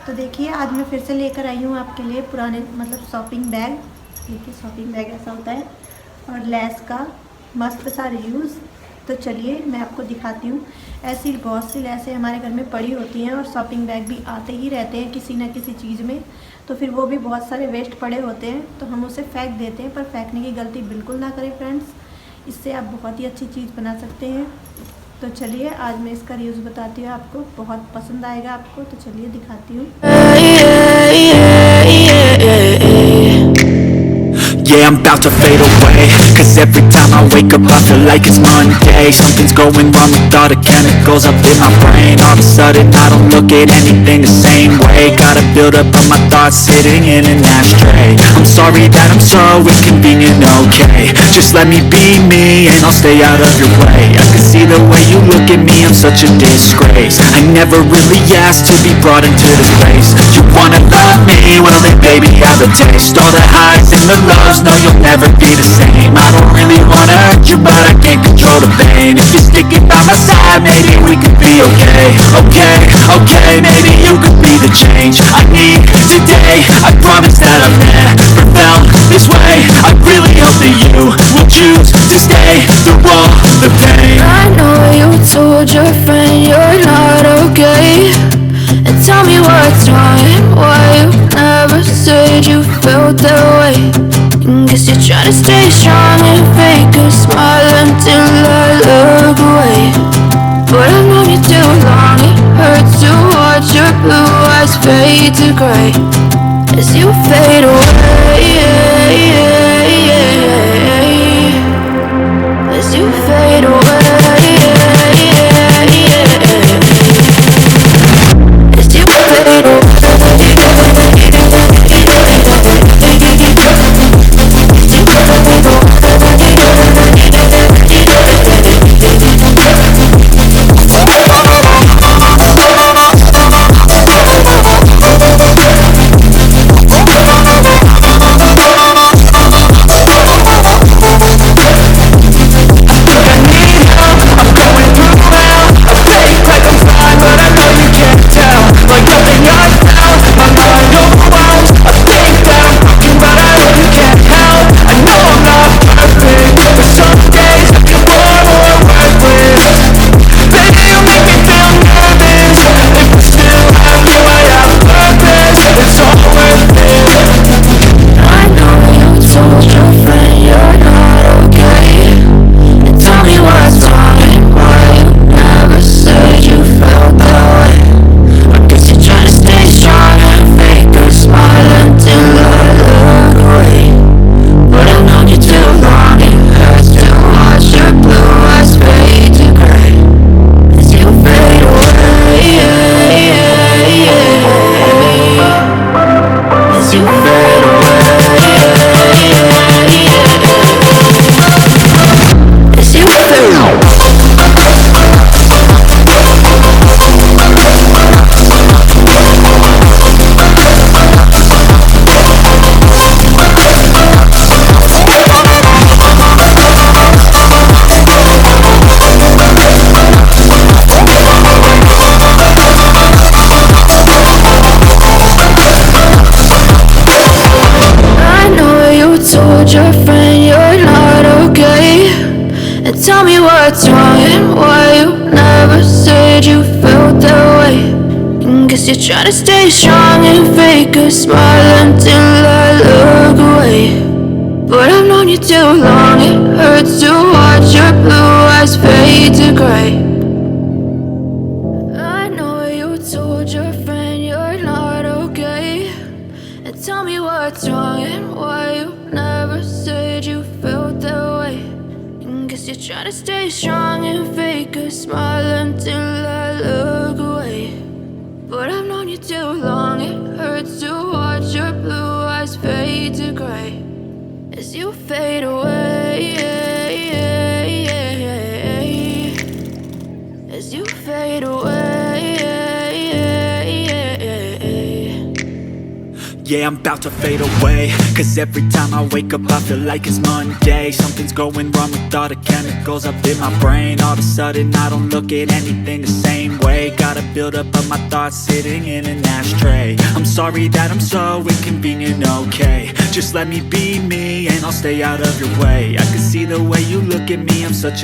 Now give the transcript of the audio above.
तो देखिए आज मैं फिर से लेकर आई हूँ आपके लिए पुराने मतलब शॉपिंग बैग। देखिए शॉपिंग बैग ऐसा होता है और लेस का मस्त सा रियूज़। तो चलिए मैं आपको दिखाती हूँ। ऐसी बहुत सी लेसें हमारे घर में पड़ी होती हैं और शॉपिंग बैग भी आते ही रहते हैं किसी न किसी चीज़ में। तो फिर वो भी बहुत सारे वेस्ट पड़े होते हैं तो हम उसे फेंक देते हैं, पर फेंकने की गलती बिल्कुल ना करें फ्रेंड्स। इससे आप बहुत ही अच्छी चीज़ बना सकते हैं। तो चलिए आज मैं इसका रियूज़ बताती हूँ, आपको बहुत पसंद आएगा आपको। तो चलिए दिखाती हूँ। Yeah, I'm about to fade away, cause every time I wake up I feel like it's Monday. Something's going wrong with all the chemicals up in my brain. All of a sudden I don't look at anything the same way. Gotta build up of my thoughts sitting in an ashtray. I'm sorry that I'm so inconvenient, okay. Just let me be me and I'll stay out of your way. I can see the way you look at me, I'm such a disgrace. I never really asked to be brought into this place. You wanna love me? Well then baby have a taste. All the highs and the lows, no you'll never be the same. I don't really wanna hurt you but I can't control the pain. If you're sticking by my side maybe we could be okay. Okay, maybe you could be the change I need today. I promise that I've never felt this way. I really hope that you will choose to stay through all the pain. I know you told your friend you're not okay, and tell me what's wrong and why you never said you felt that way. Guess you're trying to stay strong and fake a smile until I look away. But I've known you too long, it hurts to watch your blue eyes fade to grey as you fade away. As you fade away. As you fade away. Your friend you're not okay, and tell me what's wrong and why you never said you felt that way. Guess you're trying to stay strong and fake a smile until I look away. But I've known you too long, it hurts to watch your blue eyes fade to grey. I know you told your friend you're not okay, and tell me what's wrong and why you never said you felt that way. Guess you're trying to stay strong and fake a smile until I look away. But I've known you too long, it hurts to watch your blue eyes fade to grey as you fade away. As you fade away. yeah, I'm about to fade away. Cause every time I wake up I feel like it's Monday. Something's going wrong with all the chemicals up in my brain. All of a sudden I don't look at anything the same way. Gotta build up of my thoughts sitting in an ashtray. I'm sorry that I'm so inconvenient, okay. Just let me be me and I'll stay out of your way. I can see the way you look at me, I'm such a